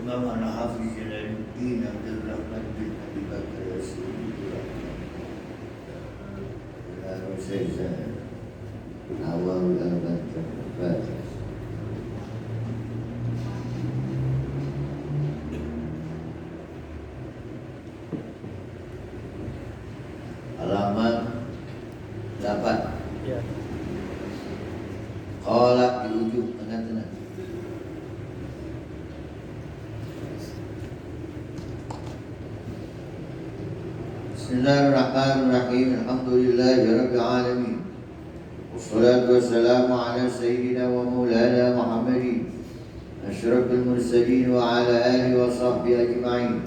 Imam Al-Hafiz Jalaluddin Abdul Rahman bin Abi Bakar Rasulullah Al-Saizah Awal Al-Bantah halaman 8 ya. Qala di ujung tengah-tengah. Bismillahirrahmanirrahim. Alhamdulillahirabbil alamin. Wassalatu wassalamu ala sayyidina wa maulana Muhammadin asyrafil mursalin wa ala alihi wa sahbihi ajma'in.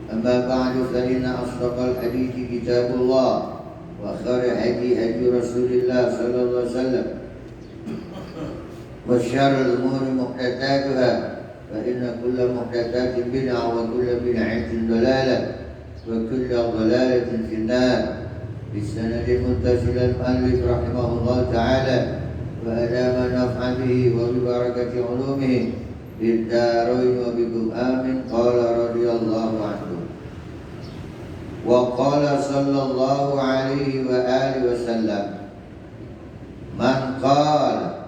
Amma ba'du fa inna asdaqal hadithi kitabullah wa khairul hadi hadi Rasulillah sallallahu alaihi wasallam. Wa syarrul umuri muhdatsatuha fa inna kulla muhdatsatin bid'ah wa kulla bid'atin dhalalah wa kulla dhalalatin fin-nar. Bisanadil muttasilil mu'allif rahimahullah ta'ala wa adama naf'a bihi wa bi barakati 'ulumihi fid darain wa bikum amin. Qala radhiyallahu anhu wa qala sallallahu alaihi wa alihi wa sallam man qala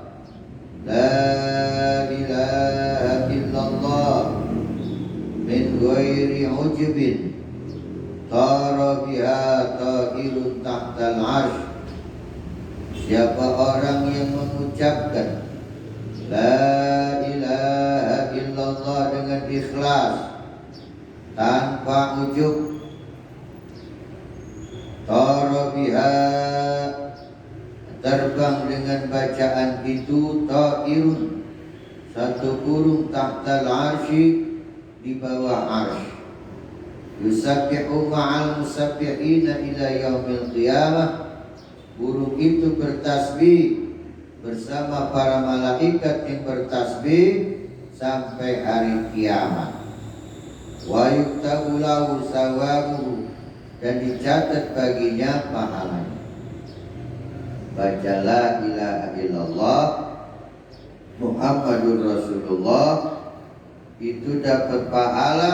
la ilaha illallah min ghairi ujbin tara biha ta'irun tahtal arsh. Siapa orang yang mengucapkan la ilaha illallah dengan ikhlas tanpa ujub, tara biha terbang dengan bacaan itu, ta'irun satu burung, tahtal arsy di bawah arsy, yusabbihu ma'al musabbihina ila yaumil qiyamah. Burung itu bertasbih bersama para malaikat yang bertasbih sampai hari kiamat. Wa yuktabu lahu sawabuhu, dan dicatat baginya pahalanya. Baca la ilaha illallah Muhammadur Rasulullah, itu dapat pahala.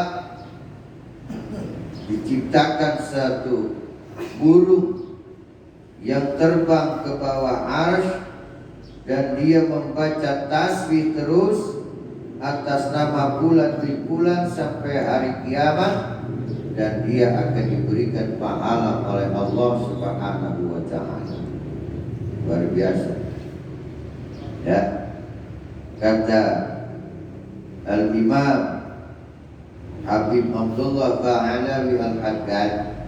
Diciptakan satu burung yang terbang ke bawah arsy dan dia membaca tasbih terus atas nama bulan di bulan sampai hari kiamat, dan dia akan diberikan pahala oleh Allah Subhanahu wa ta'ala. Luar biasa. Ya. Kata Al-Imam Habib Abdullah Ba'alawi Al-Haddad,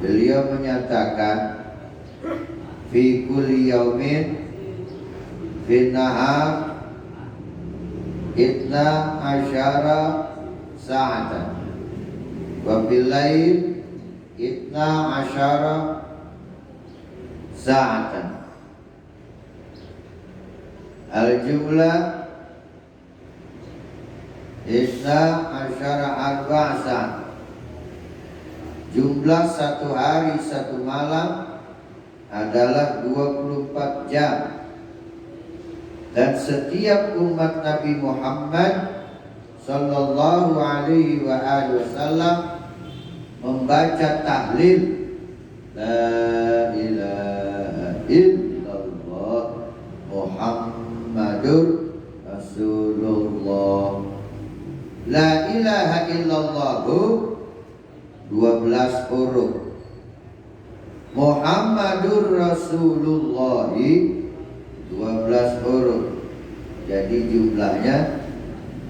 beliau menyatakan fi kulli yaumin fi nahar itna asyara sa'atan wa bil lail itna asyara sa'atan. Al-jumlah isna asyara arba'asa, jumlah satu hari satu malam adalah 24 jam. Dan setiap umat Nabi Muhammad sallallahu alaihi wa alihi wasallam membaca tahlil la ilaha illallah Muhammadur Rasulullah. La ilaha illallah 12 huruf, Muhammadur Rasulullah 12 huruf. Jadi jumlahnya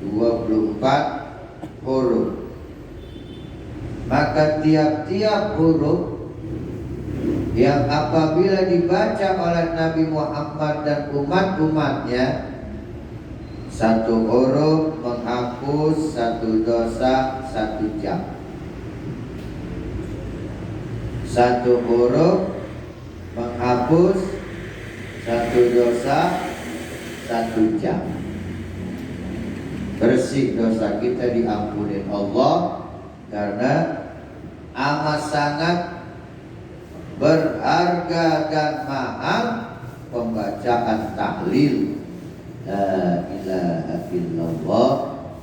24 huruf. Maka tiap-tiap huruf yang apabila dibaca oleh Nabi Muhammad dan umat-umatnya, satu huruf menghapus satu dosa 1 jam. Satu huruf menghapus satu dosa 1 jam. Bersih dosa kita, diampuni Allah, karena amat sangat berharga dan mahal pembacaan tahlil la ilaha illallah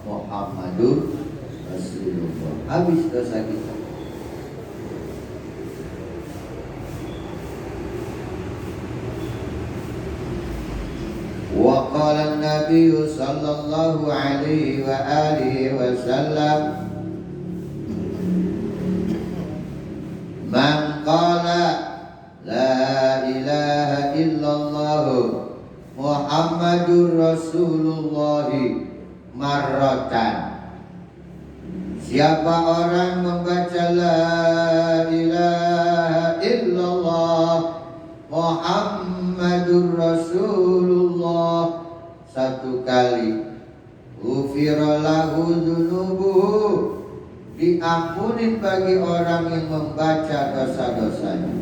Muhammadur Rasulullah. Habis dosa kita. Wa qala an-nabiy sallallahu alaihi wa alihi wasallam, man qala la ilaha illallah Muhammadur Rasulullah marratan. Siapa orang membaca la ilaha illallah Muhammadur Rasulullah satu kali, ghufira lahu dzunubuhu, diampunin bagi orang yang membaca dosa-dosanya.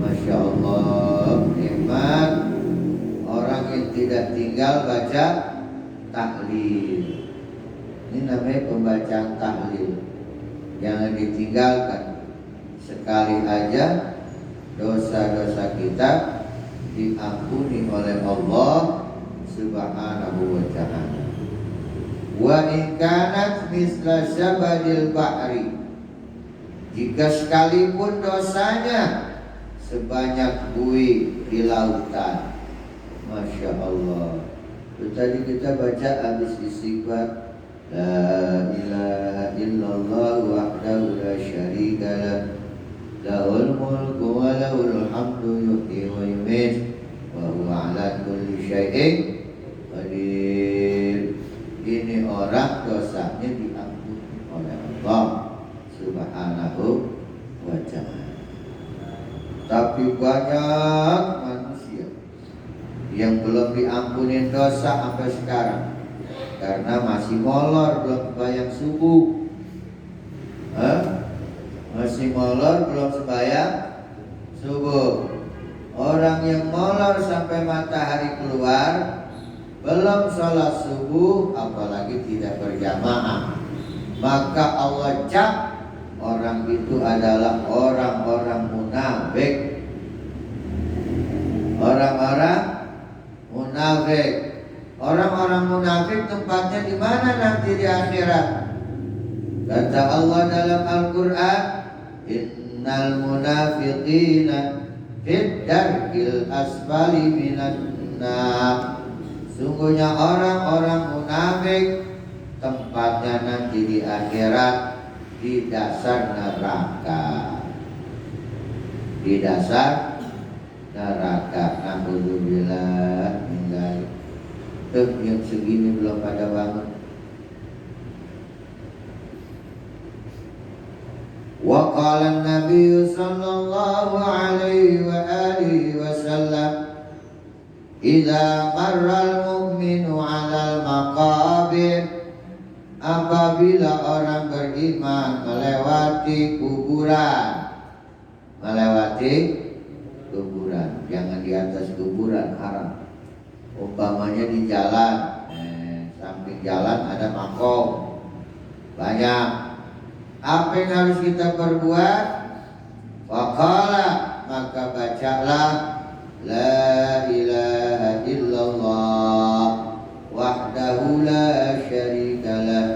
Masya Allah, nikmat orang yang tidak tinggal baca tahlil. Ini namanya pembacaan tahlil. Jangan ditinggalkan. Sekali aja dosa-dosa kita diampuni oleh Allah Subhanahu wa ta'ala. Wa in kanat misla syabadil bahri, jika sekalipun dosanya sebanyak buih di lautan. Masya Allah. Itu tadi kita baca habis istighfar, la ilaha illallah wahdahu la syarika lah, lahul mulku wa lahul hamdu yuhyi wa yumiit wa huwa ala kulli syai'in qadir. Ini orang dosanya diampuni oleh Allah Subhanahu wa ta'ala. Tapi banyak manusia yang belum diampuni dosa sampai sekarang karena masih molor, belum sembahyang subuh, masih molor, belum sembahyang subuh. Orang yang molor sampai matahari keluar, belum sholat subuh, apalagi tidak berjamaah, maka Allah cap orang itu adalah orang-orang munafik. Orang-orang munafik. Orang-orang munafik tempatnya di mana nanti di akhirat? Kata Allah dalam Al-Quran, innal munafiqina fid darkil asfali minan nar. Sungguhnya orang-orang munafik tempatnya nanti di akhirat di dasar neraka. Di dasar neraka. Na'udzubillah min dzalik. Tuh yang segini belum pada bangun. Wa qala an-nabiy sallallahu alaihi wa alihi wasallam, idza marral mu'minu 'alal maqabir, apabila orang beriman melewati kuburan. Melewati kuburan, jangan di atas kuburan, haram. Umpamanya di jalan, samping jalan ada makom banyak. Apa yang harus kita perbuat? Faqala, maka bacalah la ilaha illallah wahdahu la syarika lah,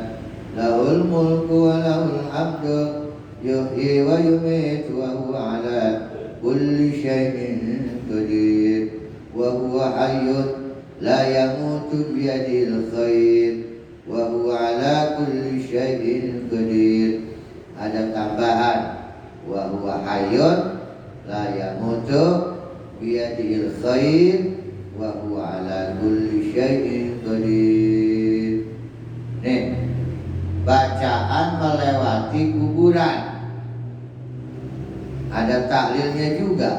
lahul mulku wa lahul hamdu yuhyi wa yumiitu wa huwa ala kulli syai'in qadir wa huwa hayyun la yamutu biyadil khair wa huwa ala kulli syai'in qadir. Ada tambahan, wa huwa hayyun la yamutu biyadil khair wa huwa ala kulli syai'in qadir. Nih, bacaan melewati kuburan. Ada tahlilnya juga.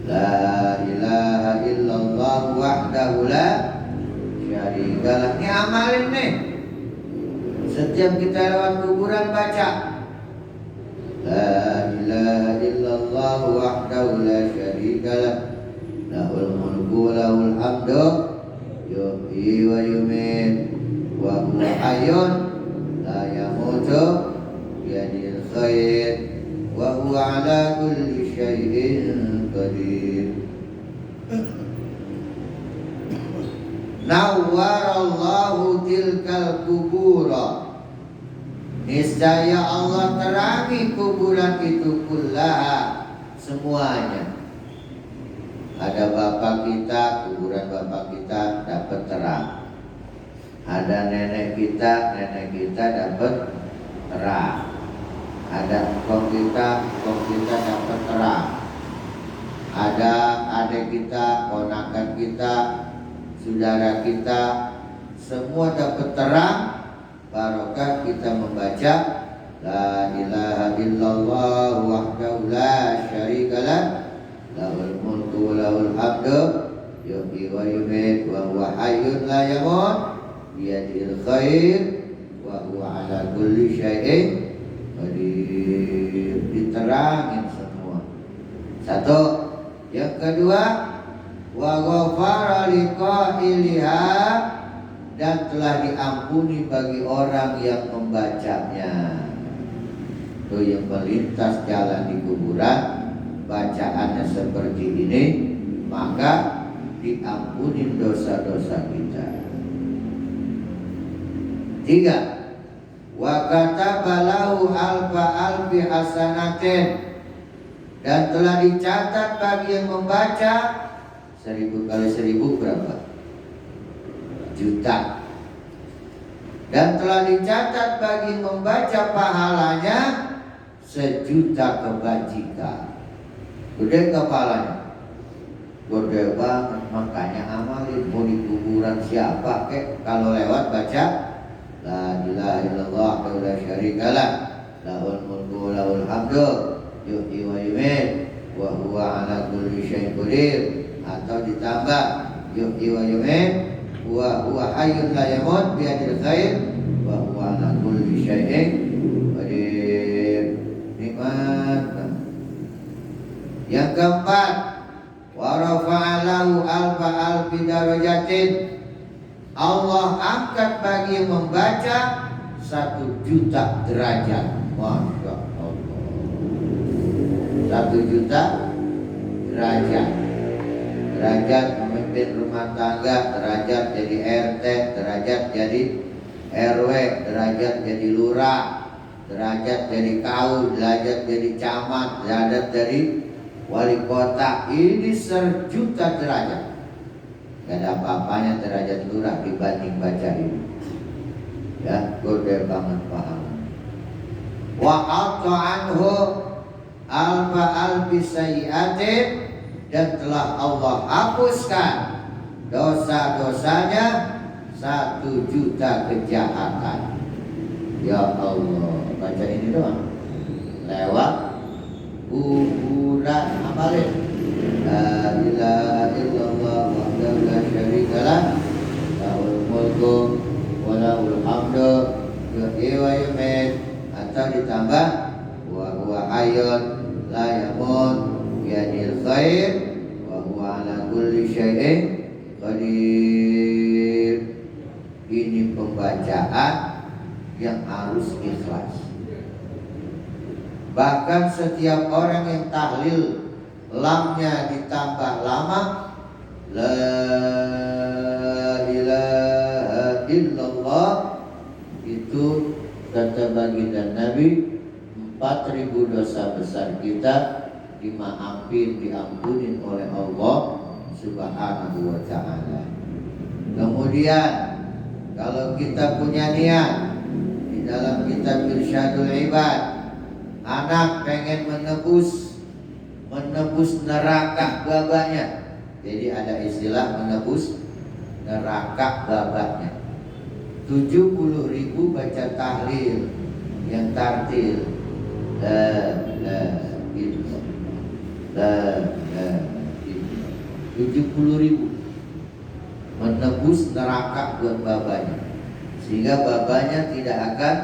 La ilaha illallah wahdahu la syarika lah. Ini amalin nih. Setiap kita lewat kuburan baca la ilaha illallah wahdahu la syarika lah, lahul mulku wa lahul hamdu yuhyi wa yumiit wa huwa hayyun la yamutu biyadil khair wa huwa ala kulli syai'in qadir. nawwarallahu tilkal kubura, niscaya Allah terangi kuburan itu kullaha, semuanya. Ada bapak kita, kuburan bapak kita dapat terang. Ada nenek kita dapat terang. Ada engkong kita dapat terang. Ada adik kita, ponakan kita, saudara kita, semua dapat terang. Barokah kita membaca la ilaha illallah wahdahu la syarikalah, lahul mulku wa lahul hamdu, yuhyi wa yumiitu wa huwa hayyun la yamut, biyadihil khair wa huwa ala kulli syai'in qadir. Diterangin semua. Satu. Yang kedua, wa ghafara liqa'iliha, dan telah diampuni bagi orang yang membacanya. Itu yang melintas jalan di kuburan, bacaannya seperti ini, maka diampuni dosa-dosa kita. Tiga, wa kataba lahu alfa alfi hasanatin, dan telah dicatat bagi yang membaca 1000 kali 1000 berapa? Juta. Dan telah dicatat bagi membaca pahalanya 1.000.000 kebajikan. Gede kepalanya, gede banget. Makanya amalin, mau di kuburan siapa kalau lewat baca la ilaha illallah wa la syarikalah, lahul mulku wa lahul hamdu, yuhyi wa yumiitu wa huwa ala kulli syai'in qadir, atau ditambah yuhyi wa yumiitu wa huwa hayyun la yamut, biyadil khair wa huwa ala kulli syai'in qadir. Nikmat. Yang keempat, wa rafa'alahu alfa alfi darajatin, Allah angkat bagi yang membaca 1.000.000 derajat. Masya Allah, 1.000.000 derajat. Derajat memimpin rumah tangga, derajat jadi RT, derajat jadi RW, derajat jadi lurah, derajat jadi kaum, derajat jadi camat, derajat jadi wali kota. Ini 1.000.000 derajat. Gak ada apa-apanya derajat lurah dibanding baca ini. Ya, gede banget pahala. Wa alqa anhu alfa alfi sayyi'atin, dan telah Allah hapuskan dosa-dosanya 1.000.000 kejahatan. Ya Allah, baca ini doang. Lewat kuburan, amalin la ilaha illallah wahdahu la syarikalah, lahul mulku wa lahul hamdu, yuhyi wa yumiitu, atau ditambah wa huwa hayyun la yamut, biyadil khair wa huwa ala kulli syai'in qadir. Ini pembacaan yang harus ikhlas. Bahkan setiap orang yang tahlil lamnya ditambah lama, la ilaha illallah, itu kata baginda Nabi 4.000 dosa besar kita diampunin oleh Allah Subhanahu wa ta'ala. Kemudian kalau kita punya niat, di dalam kitab Irsyadul Ibad, anak pengen menebus neraka babanya. Jadi ada istilah menebus neraka babanya. 70.000 baca tahlil yang tartil. La 70.000 menebus neraka buat babanya, sehingga babanya tidak akan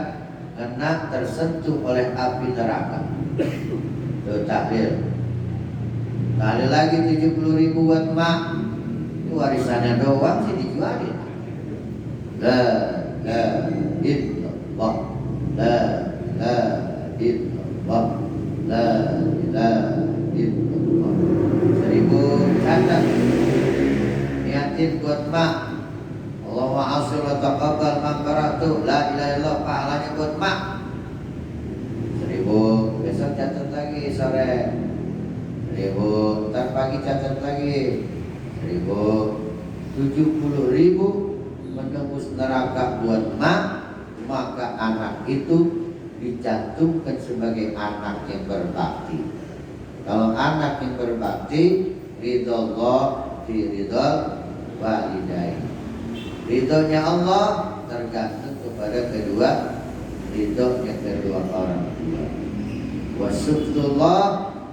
kena tersentuh oleh api neraka. Itu tahlil. Tahlil lagi 70.000 buat mak. Itu warisannya doang sih dijualin. La illallah, la illallah, la ilaha illallah. 1000 catat. Niatin buat mak ma'asul wa taqabbal mangkaratu la ilaha illallah, pahalanya buat mak 1000. Besok catat lagi sore 1000, ntar pagi catat lagi 1000. 70.000 menembus neraka buat mak, maka anak itu dicantumkan sebagai anak yang berbakti. Kalau anak yang berbakti, ridhollah fi ridhal walidain. Ridhonya Allah tergantung kepada ridhonya kedua orang tua. Wa suftullah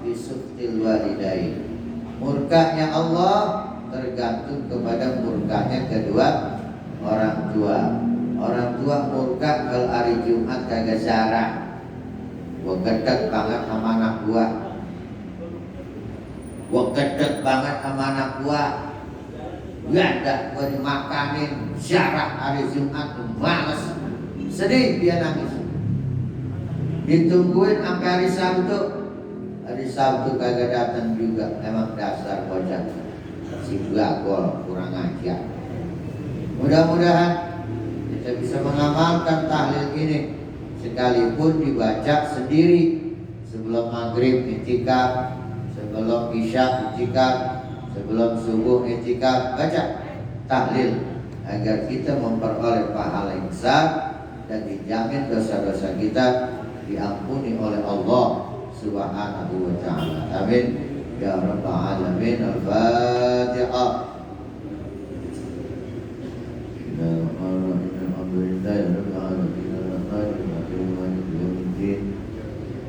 fi suftil walidain. Murkanya Allah tergantung kepada murkanya kedua orang tua. Orang tua murka kalau hari Jumat kagak syarah. Gua gedek banget sama anak gua. Gua gedek banget sama anak gua. Gak ada gua dimakanin syarah hari Jumat, males. Sedih dia nangis. Ditungguin sampai hari Sabtu. Hari Sabtu kagak datang juga. Emang dasar bocah si gagol kurang ajar. Mudah-mudahan kita bisa mengamalkan tahlil ini, sekalipun dibaca sendiri sebelum maghrib i'tikaf, sebelum isya i'tikaf, sebelum subuh i'tikaf, baca tahlil agar kita memperoleh pahala yang besar dan dijamin dosa-dosa kita diampuni oleh Allah Subhanahu wa ta'ala. Amin ya rabbal alamin. Al-Fatihah.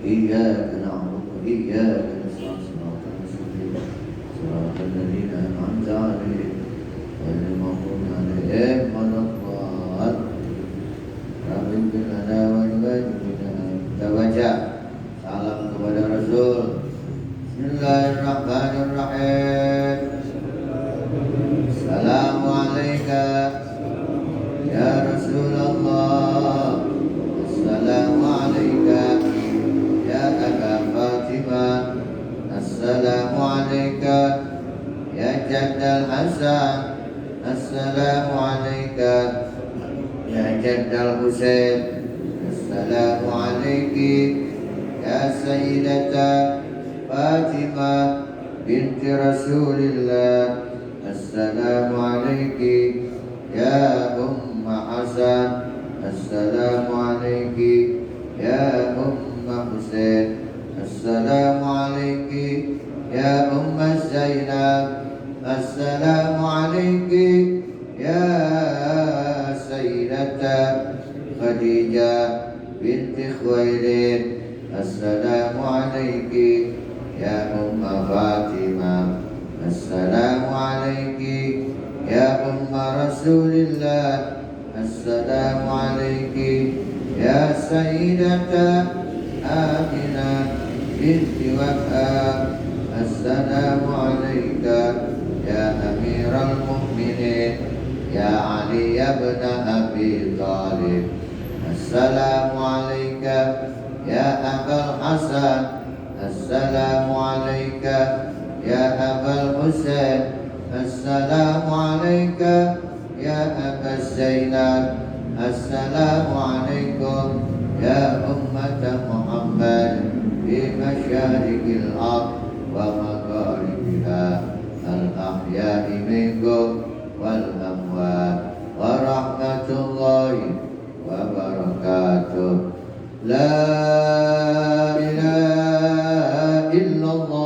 إياك نعبد وإياك نستعين صراط المستقيم صراط الذين أنعمت عليهم غير المغضوب عليهم ولا الضالين. رب اغفر لنا ولوالدينا. Kita baca salam kepada Rasul. Bismillahirrahmanirrahim. Assalamualaikum ya Rasulullah. Assalamualaikum ya Aba Fatimah. Assalamualaikum ya Jaddal Hasan. Assalamualaikum ya Jaddal Husain. Assalamualaikum ya Sayyidata Fatimah binti Rasulillah. Assalamualaikum ya Umma Hasan. Assalamualaikum ya Umma Husain. Assalamualaikum ya Umma Zainab. Assalamualaikum ya Sayyidata Khadijah binti Khuwailid. Assalamualaikum ya Umma Fatimah. Assalamualaikum ya Umma Rasulillah. Assalamualaikum ya Sayyidata Aminah binti Wahab. Assalamualaikum ya Amiral Mu'minin ya Ali ibn Abi Thalib. Assalamualaikum ya Abul Hasan. Assalamualaikum ya Abul Husain. Assalamualaikum ya Aba Zainab. Assalamualaikum ya ummat Muhammad fi masyariqil ardh wa magharibiha al-ahya'i minkum wal amwat wa rahmatullahi wa barakatuh. La ilaha illallah.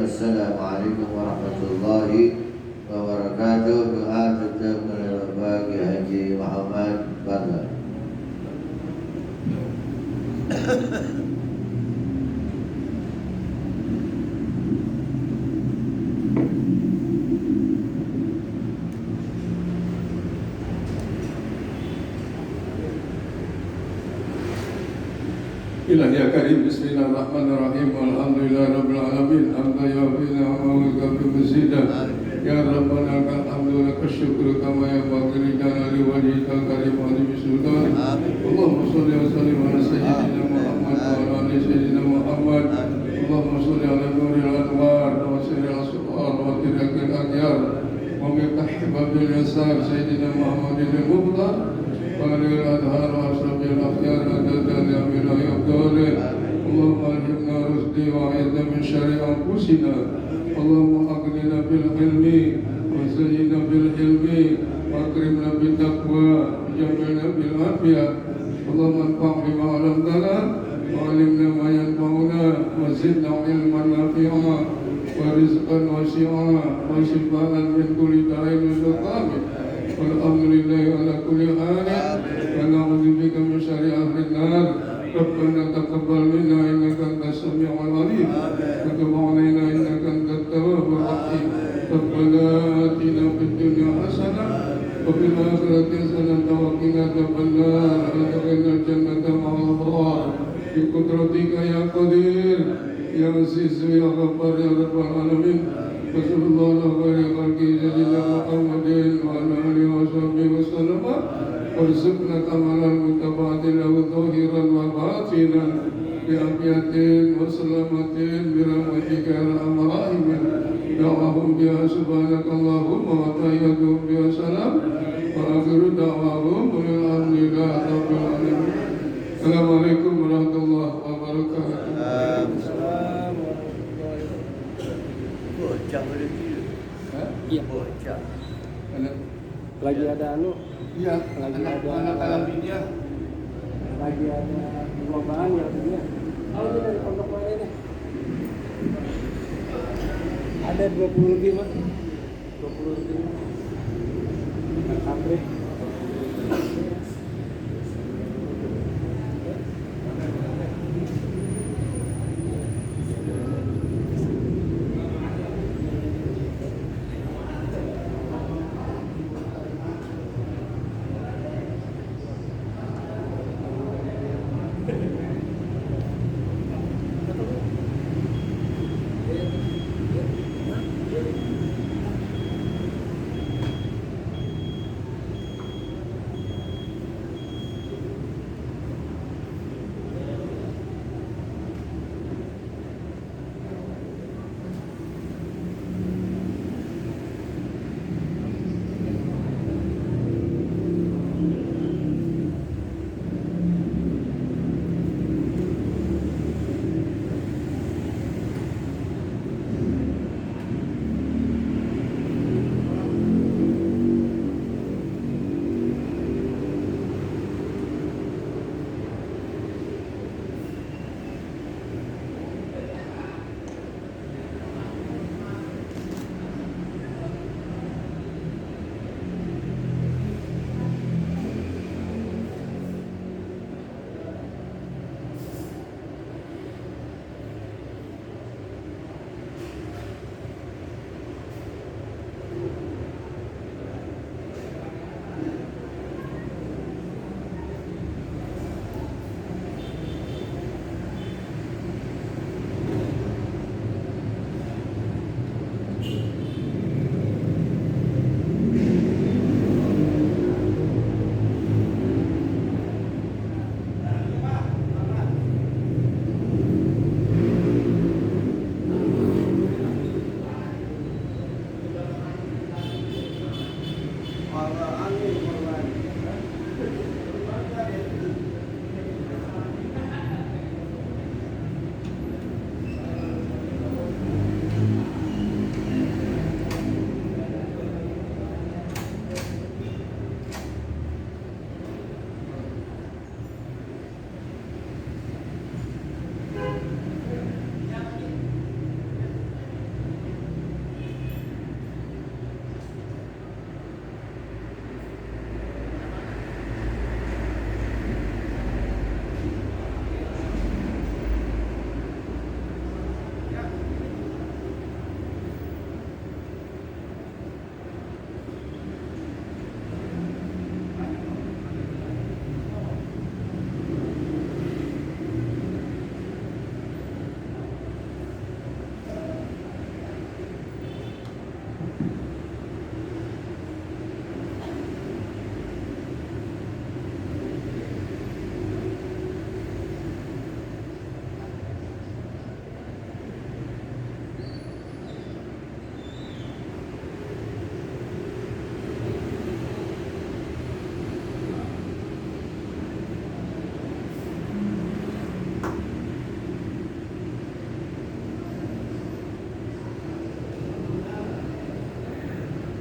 Wassalamualaikum warahmatullahi wabarakatuh. Doa tutup berbagai haji Muhammad. Fadhal. Ilahi ya Karim, Bismillahirrahmanirrahim. Alhamdulillah Rabbil Alamin. Hamda ya fina wa kafi masjidah. Ya Rabbana lakal hamdu lakal syukru kama yanbaghi li jalali wajhika karim wa li sultan. Allahumma shalli wa sallim ala sayyidina Muhammad wa ala ali sayyidina Muhammad. Allahumma shalli ala nuril anwar wa sirril asrar wa tirakil akhyar wa miftah babil yasar sayyidina Muhammadin al-Muqtar. Walil adhar wa asrafil akhyar adadal yamina yabdalih. Allahumma alhimna rusdi wa aidna min syari anfusina. Allahumma aghnina bil ilmi wa zayyina bil ilmi wa akrimna bil taqwa wa jamilna bil afiyah. Allahumma anfa' bima 'allamtana wa 'allimna ma yanfa'una wa zidna ilman nafi'a wa rizqan wasi'a wa shifaan min kulli da'in wa saqamin. Walhamdulillahi ala kulli hal wa na'udzu bika min syarri ahli nar. Rabbana taqabbal minna innaka antas samiul alim wa tub 'alaina innaka antat tawwabur rahim. Rabbana atina fid dunya hasanah wa fil akhirati hasanah wa qina adzabannar. Adkhilna jannata ma'al abrar bi qudratika ya qadir ya aziz ya ghaffar ya rabbal alamin. Wassalamualaikum warahmatullahi wabarakatuh. Wa ala alihi wa sahbihi wa sallam. Warzuqna kamalan mutabadilan wa zahiran wa batinan bi afiyatin wa salamatin bi rahmatika ya arhamar rahimin. Da'wahum biha subhanakallahumma wa tahiyyatuhum biha salam wa akhiru da'wahum alhamdulillahi rabbil alamin. Assalamualaikum warahmatullahi wabarakatuh. Bocah boleh tidur. Iya. Bocah. Lagi ada Iya, lagi ada anak-anak dia. lagi ada perlombaan ya dia. Oh ini dari pondok mana ini? Ada 20 lebih mas. 20 lebih. Sampai